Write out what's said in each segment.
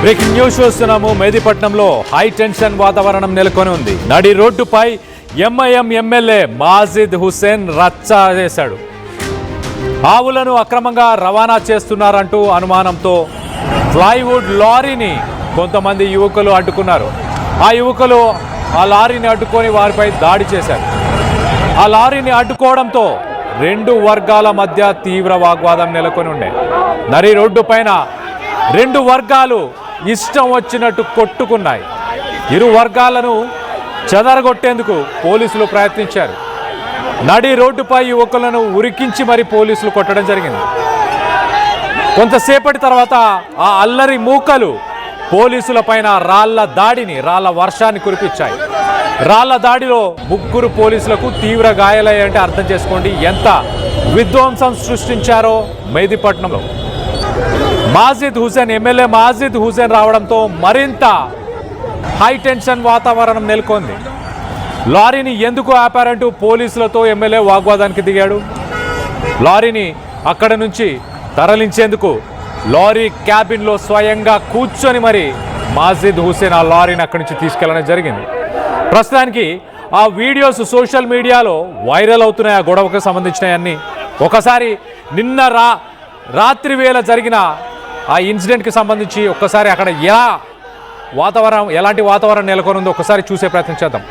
Breaking news చూస్తున్నాము. మెహదీపట్నంలో high tension వాతావరణం నెలకొని ఉంది. నడి రోడ్డుపై ఎంఐఎం ఎమ్మెల్యే మాజిద్ హుసేన్ రచ్చ చేశాడు. ఆవులను అక్రమంగా రవాణా చేస్తున్నారంటూ అనుమానంతో ప్లైవుడ్ లారీని కొంతమంది యువకులు అడ్డుకున్నారు. ఆ యువకులు ఆ లారీని అడ్డుకొని వారిపై దాడి చేశారు. ఆ లారీని అడ్డుకోవడంతో రెండు వర్గాల మధ్య తీవ్ర వాగ్వాదం నెలకొని ఉండే. నడి రోడ్డు పైన రెండు వర్గాలు ఇష్టం వచ్చినట్టు కొట్టుకున్నాయి. ఇరు వర్గాలను చెదరగొట్టేందుకు పోలీసులు ప్రయత్నించారు. నడి రోడ్డుపై యువకులను ఉరికించి మరీ పోలీసులు కొట్టడం జరిగింది. కొంతసేపటి తర్వాత ఆ అల్లరి మూకలు పోలీసుల పైన రాళ్ల వర్షాన్ని కురిపించాయి. రాళ్ల దాడిలో ముగ్గురు పోలీసులకు తీవ్ర గాయాలయ్యాయంటే అర్థం చేసుకోండి ఎంత విధ్వంసం సృష్టించారో. మెహదీపట్నంలో మాజిద్ హుసేన్ ఎమ్మెల్యే మాజిద్ హుసేన్ రావడంతో మరింత హై టెన్షన్ వాతావరణం నెలకొంది. లారీని ఎందుకు ఆపారంటూ పోలీసులతో ఎమ్మెల్యే వాగ్వాదానికి దిగాడు. లారీని అక్కడ నుంచి తరలించేందుకు లారీ క్యాబిన్లో స్వయంగా కూర్చొని మరి మాజిద్ హుసేన్ ఆ లారీని అక్కడి నుంచి తీసుకెళ్లడం జరిగింది. ప్రస్తుతానికి ఆ వీడియోస్ సోషల్ మీడియాలో వైరల్ అవుతున్నాయి. ఆ గొడవకు సంబంధించినవన్నీ ఒకసారి నిన్న రాత్రి వేళ జరిగిన ఆ ఇన్సిడెంట్కి సంబంధించి ఒక్కసారి అక్కడ ఎలాంటి వాతావరణం నెలకొని ఉందో ఒకసారి చూసే ప్రయత్నం చేద్దాం.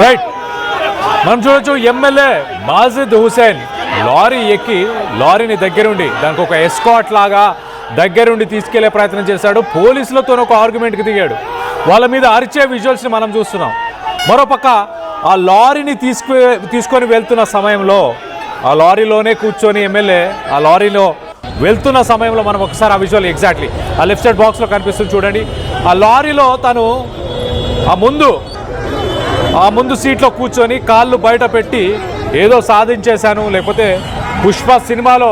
రైట్, మనం చూడొచ్చు ఎమ్మెల్యే మాజిద్ హుసేన్ లారీ ఎక్కి లారీని దగ్గరుండి దానికి ఒక ఎస్కాట్ లాగా దగ్గరుండి తీసుకెళ్లే ప్రయత్నం చేశాడు. పోలీసులతో ఒక ఆర్గ్యుమెంట్కి దిగాడు. వాళ్ళ మీద అరిచే విజువల్స్ని మనం చూస్తున్నాం. మరోపక్క ఆ లారీని తీసుకొని వెళ్తున్న సమయంలో ఆ లారీలోనే కూర్చొని ఎమ్మెల్యే ఆ లారీలో వెళ్తున్న సమయంలో మనం ఒకసారి ఆ విజువల్ ఎగ్జాక్ట్లీ ఆ లెఫ్ట్ సైడ్ బాక్స్లో కనిపిస్తుంది చూడండి. ఆ లారీలో తను ఆ ముందు సీట్లో కూర్చొని కాళ్ళు బయట పెట్టి ఏదో సాధించేశాను, లేకపోతే పుష్ప సినిమాలో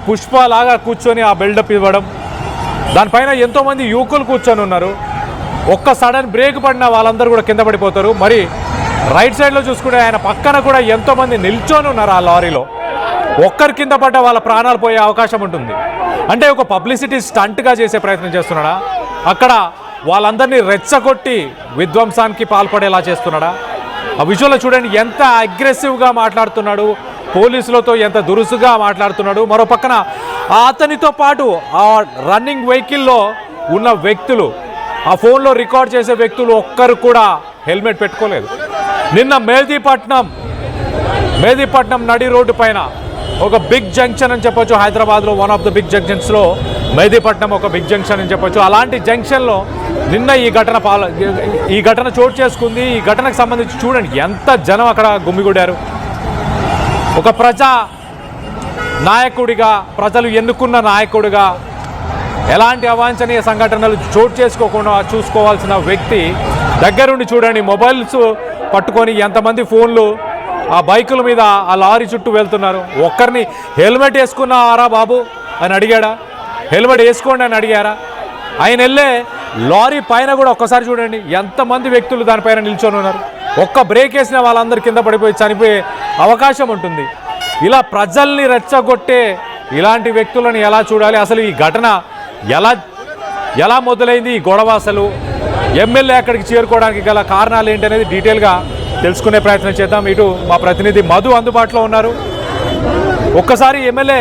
పుష్ప లాగా కూర్చొని ఆ బిల్డప్ ఇవ్వడం. దానిపైన ఎంతోమంది యువకులు కూర్చొని ఉన్నారు. ఒక్క సడన్ బ్రేక్ పడిన వాళ్ళందరూ కూడా కింద పడిపోతారు. మరి రైట్ సైడ్లో చూసుకుంటే ఆయన పక్కన కూడా ఎంతోమంది నిల్చొని ఉన్నారు. ఆ లారీలో ఒక్కరి కింద పడ్డ వాళ్ళ ప్రాణాలు పోయే అవకాశం ఉంటుంది. అంటే ఒక పబ్లిసిటీ స్టంట్గా చేసే ప్రయత్నం చేస్తున్నాడా? అక్కడ వాళ్ళందరినీ రెచ్చగొట్టి విధ్వంసానికి పాల్పడేలా చేస్తున్నాడా? ఆ విజువల్లో చూడండి ఎంత అగ్రెసివ్గా మాట్లాడుతున్నాడు, పోలీసులతో ఎంత దురుసుగా మాట్లాడుతున్నాడు. మరో పక్కన అతనితో పాటు ఆ రన్నింగ్ వెహికల్లో ఉన్న వ్యక్తులు, ఆ ఫోన్లో రికార్డ్ చేసే వ్యక్తులు ఒక్కరు కూడా హెల్మెట్ పెట్టుకోలేదు. నిన్న మెహదీపట్నం నడి రోడ్డు పైన ఒక బిగ్ జంక్షన్ అని చెప్పొచ్చు. హైదరాబాద్లో వన్ ఆఫ్ ద బిగ్ జంక్షన్స్లో మెహదీపట్నం ఒక బిగ్ జంక్షన్ అని చెప్పొచ్చు. అలాంటి జంక్షన్లో నిన్న ఈ ఘటన చోటు చేసుకుంది. ఈ ఘటనకు సంబంధించి చూడండి ఎంత జనం అక్కడ గుమిగూడారు. ఒక ప్రజా నాయకుడిగా, ప్రజలు ఎన్నుకున్న నాయకుడిగా ఎలాంటి అవాంఛనీయ సంఘటనలు చోటు చేసుకోకుండా చూసుకోవాల్సిన వ్యక్తి దగ్గరుండి చూడండి మొబైల్స్ పట్టుకొని ఎంతమంది ఫోన్లు ఆ బైకుల మీద ఆ లారీ చుట్టూ వెళ్తున్నారు. ఒక్కరిని హెల్మెట్ వేసుకున్నారా బాబు అని అడిగాడా? హెల్మెట్ వేసుకోండి అని అడిగారా? ఆయన వెళ్ళే లారీ పైన కూడా ఒక్కసారి చూడండి ఎంతమంది వ్యక్తులు దానిపైన నిల్చొని ఉన్నారు. ఒక్క బ్రేక్ వేసిన వాళ్ళందరూ కింద పడిపోయి చనిపోయే అవకాశం ఉంటుంది. ఇలా ప్రజల్ని రెచ్చగొట్టే ఇలాంటి వ్యక్తులను ఎలా చూడాలి? అసలు ఈ ఘటన ఎలా మొదలైంది? ఈ గొడవ అసలు ఎమ్మెల్యే అక్కడికి చేరుకోవడానికి గల కారణాలు ఏంటి అనేది డీటెయిల్గా తెలుసుకునే ప్రయత్నం చేద్దాం. ఇటు మా ప్రతినిధి మధు అందుబాటులో ఉన్నారు. ఒక్కసారి ఎమ్మెల్యే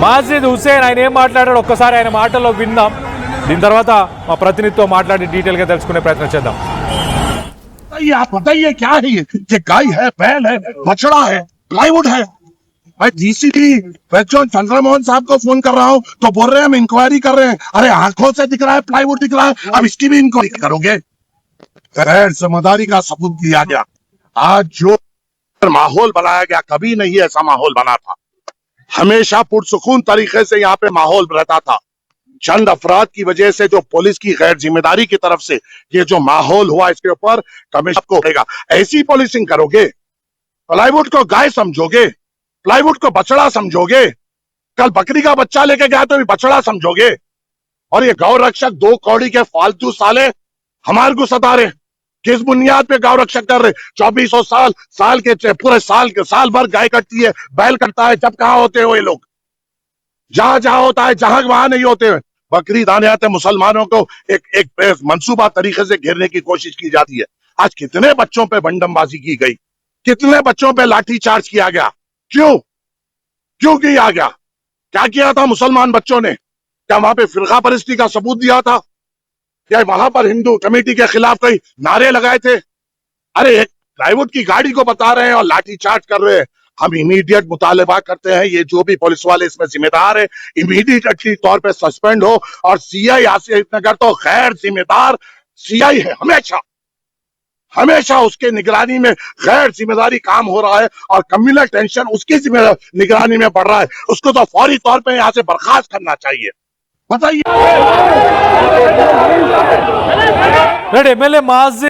మాజిద్ హుసేన్ ఆయన ఏం మాట్లాడాడు ఒక్కసారి ఆయన మాటల్లో విందాం. దీని తర్వాత మా ప్రతినిధితో మాట్లాడి డీటెయిల్గా తెలుసుకునే ప్రయత్నం చేద్దాం. आप बताइए क्या है ये गाय है, बैल है, बछड़ा है, प्लाईवुड है? मैं डीसीपी चंद्रमोहन साहब को फोन कर रहा हूँ तो बोल रहे हैं हम इंक्वायरी कर रहे हैं. अरे आंखों से दिख रहा है, प्लाईवुड दिख रहा है, अब इसकी भी इंक्वायरी करोगे? गैर जिम्मेदारी का सबूत दिया गया. आज जो माहौल बनाया गया, कभी नहीं ऐसा माहौल बना था. हमेशा पुरसुकून तरीके से यहाँ पे माहौल रहता था. चंद अफराद की वजह से जो पुलिस की गैर जिम्मेदारी की तरफ से ये जो माहौल हुआ, इसके ऊपर कमिश्नर को होगा. ऐसी पुलिसिंग करोगे? प्लाईवुड को गाय समझोगे? प्लाईवुड को बछड़ा समझोगे? कल बकरी का बच्चा लेके गया तो भी बछड़ा समझोगे? और ये गौ रक्षक 2 कौड़ी के फालतू साले हमारे को सता रहे. किस बुनियाद पे गौ रक्षक कर रहे? 2400 साल के पूरे साल भर गाय कटती है, बैल कटता है, जब कहाँ होते हो ये लोग? जहां होता है, जहां वहां नहीं होते. बकरीद आने आते मुसलमानों को एक मंसूबा तरीके से घेरने की कोशिश की जाती है. आज कितने बच्चों पे बंडमबाजी की गई, कितने बच्चों पे लाठी चार्ज किया गया. क्यों किया गया? क्या किया था मुसलमान बच्चों ने? क्या वहां पे फिरका परस्ती का सबूत दिया था? क्या वहां पर हिंदू कमेटी के खिलाफ कई नारे लगाए थे? अरे एक प्लाईवुड की गाड़ी को बता रहे हैं और लाठी चार्ज कर रहे हैं. हम इमीडिएट मुतालबा करते हैं, ये जो भी पुलिस वाले इसमें जिम्मेदार है इमीडिएटली तौर पे सस्पेंड हो. और सीआई आसिफ नगर तो गैर जिम्मेदार सीआई है. हमेशा उसके निगरानी में गैर जिम्मेदारी काम हो रहा है और कम्युनल टेंशन उसकी निगरानी में बढ़ रहा है. उसको तो फौरी तौर पे यहाँ से बर्खास्त करना चाहिए. बताइए. एमएलए माजिद